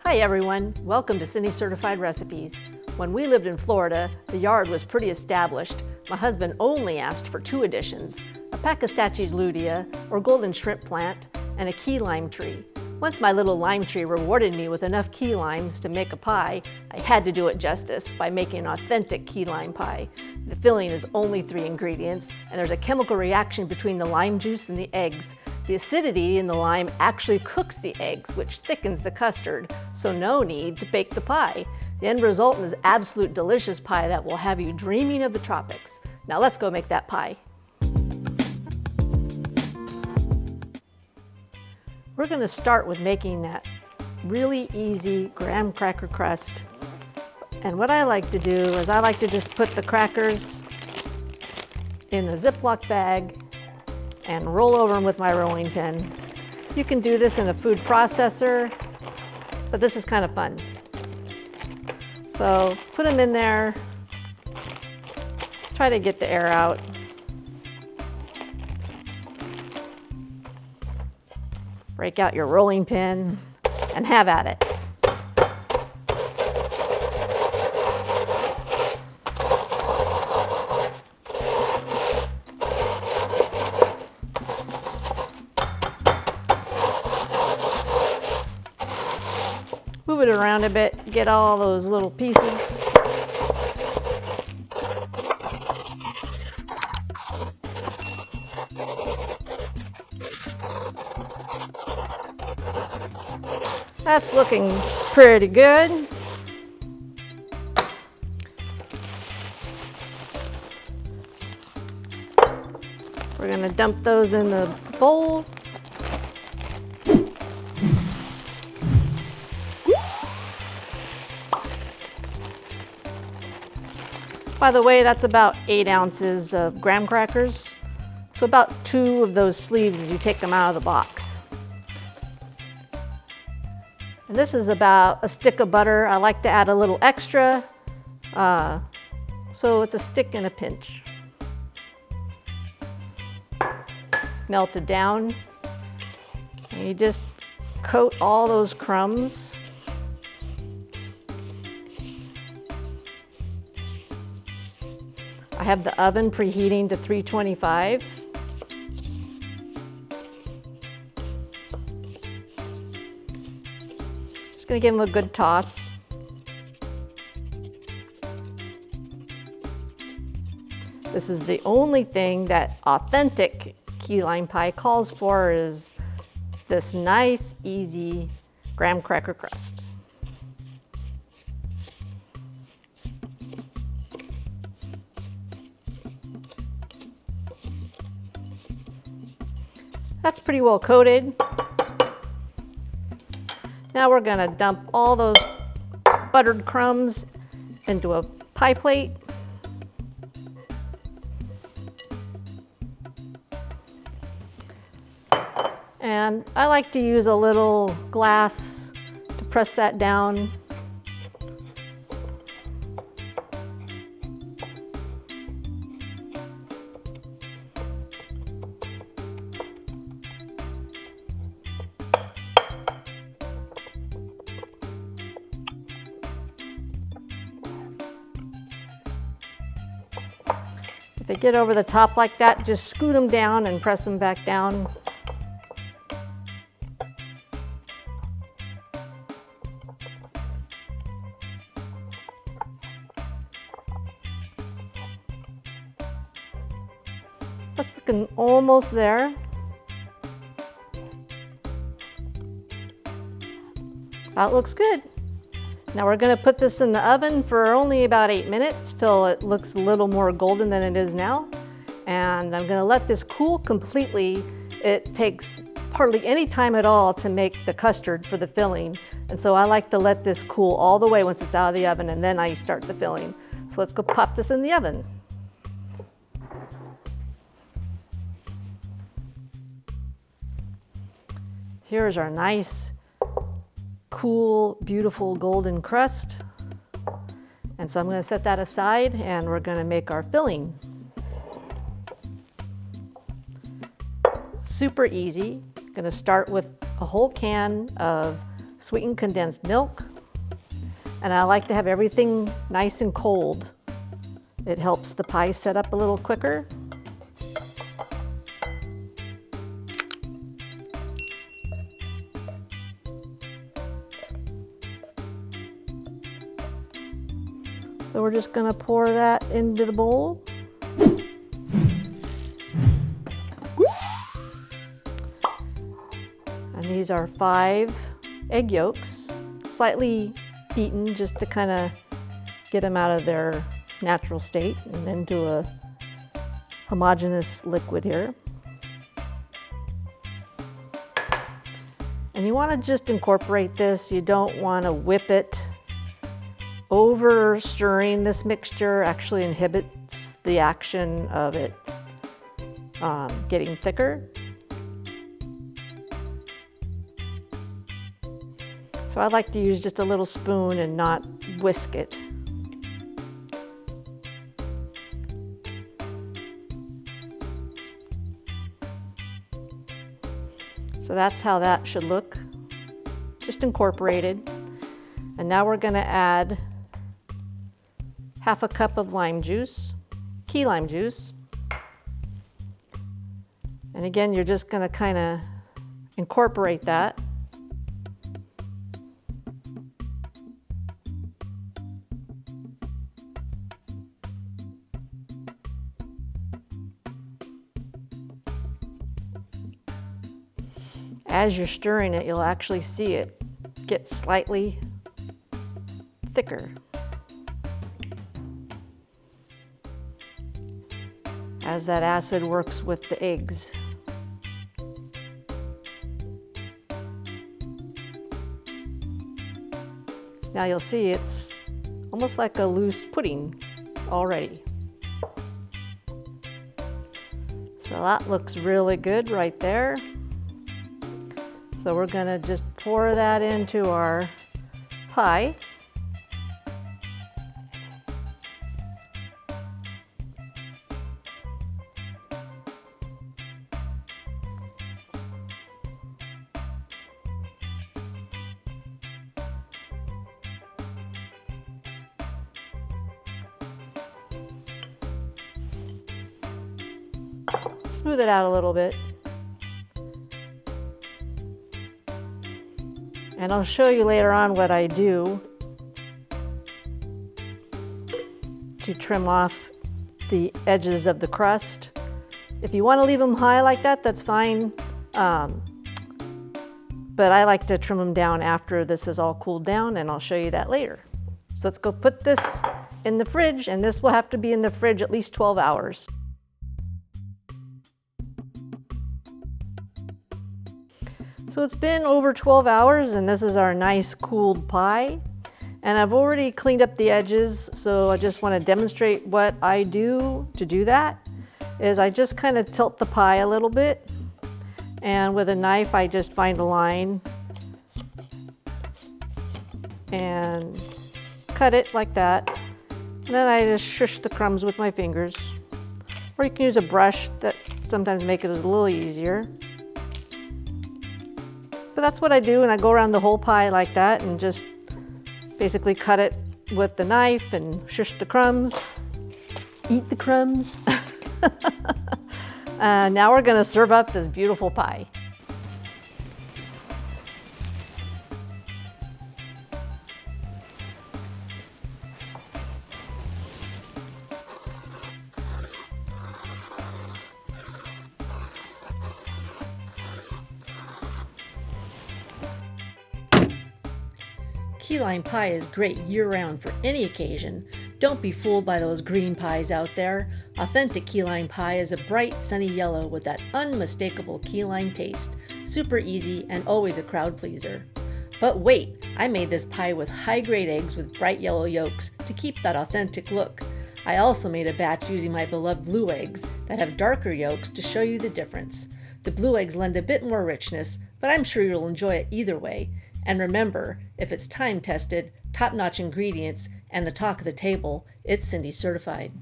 Hi everyone, welcome to Cindy Certified Recipes. When we lived in Florida, the yard was pretty established. My husband only asked for 2 additions, a Pachystaches lutea, or golden shrimp plant, and a key lime tree. Once my little lime tree rewarded me with enough key limes to make a pie, I had to do it justice by making an authentic key lime pie. The filling is only 3 ingredients, and there's a chemical reaction between the lime juice and the eggs. The acidity in the lime actually cooks the eggs, which thickens the custard, so no need to bake the pie. The end result is absolute delicious pie that will have you dreaming of the tropics. Now let's go make that pie. We're going to start with making that really easy graham cracker crust. And what I like to do is I like to just put the crackers in the Ziploc bag and roll over them with my rolling pin. You can do this in a food processor, but this is kind of fun. So put them in there, try to get the air out. Break out your rolling pin and have at it. Move it around a bit, get all those little pieces. That's looking pretty good. We're going to dump those in the bowl. By the way, that's about 8 ounces of graham crackers. So about 2 of those sleeves as you take them out of the box. And this is about a stick of butter. I like to add a little extra, so it's a stick and a pinch. Melt it down, and you just coat all those crumbs. I have the oven preheating to 325. Just going to give them a good toss. This is the only thing that authentic key lime pie calls for, is this nice, easy graham cracker crust. That's pretty well coated. Now we're going to dump all those buttered crumbs into a pie plate. And I like to use a little glass to press that down. If they get over the top like that, just scoot them down and press them back down. That's looking almost there. That looks good. Now we're going to put this in the oven for only about 8 minutes till it looks a little more golden than it is now. And I'm going to let this cool completely. It takes hardly any time at all to make the custard for the filling. And so I like to let this cool all the way once it's out of the oven, and then I start the filling. So let's go pop this in the oven. Here's our nice, cool, beautiful golden crust. And so I'm going to set that aside, and we're going to make our filling. Super easy. I'm going to start with a whole can of sweetened condensed milk. And I like to have everything nice and cold. It helps the pie set up a little quicker. So we're just gonna pour that into the bowl. And these are 5 egg yolks, slightly beaten just to kind of get them out of their natural state and into a homogeneous liquid here. And you want to just incorporate this. You don't want to whip it. Over stirring this mixture actually inhibits the action of it getting thicker. So I like to use just a little spoon and not whisk it. So that's how that should look, just incorporated. And now we're gonna add half a cup of lime juice, key lime juice. And again, you're just gonna kinda incorporate that. As you're stirring it, you'll actually see it get slightly thicker as that acid works with the eggs. Now you'll see it's almost like a loose pudding already. So that looks really good right there. So we're gonna just pour that into our pie. Smooth it out a little bit. And I'll show you later on what I do to trim off the edges of the crust. If you want to leave them high like that, that's fine. But I like to trim them down after this is all cooled down, and I'll show you that later. So let's go put this in the fridge, and this will have to be in the fridge at least 12 hours. So it's been over 12 hours and this is our nice cooled pie. And I've already cleaned up the edges, so I just want to demonstrate what I do to do that. Is I just kind of tilt the pie a little bit, and with a knife I just find a line and cut it like that. And then I just shush the crumbs with my fingers. Or you can use a brush, that sometimes make it a little easier. But that's what I do, and I go around the whole pie like that and just basically cut it with the knife and shush the crumbs. Eat the crumbs. Now we're gonna serve up this beautiful pie. Key lime pie is great year-round for any occasion. Don't be fooled by those green pies out there. Authentic key lime pie is a bright, sunny yellow with that unmistakable key lime taste. Super easy and always a crowd pleaser. But wait, I made this pie with high-grade eggs with bright yellow yolks to keep that authentic look. I also made a batch using my beloved blue eggs that have darker yolks to show you the difference. The blue eggs lend a bit more richness, but I'm sure you'll enjoy it either way. And remember, if it's time-tested, top-notch ingredients, and the talk of the table, it's Cindy certified.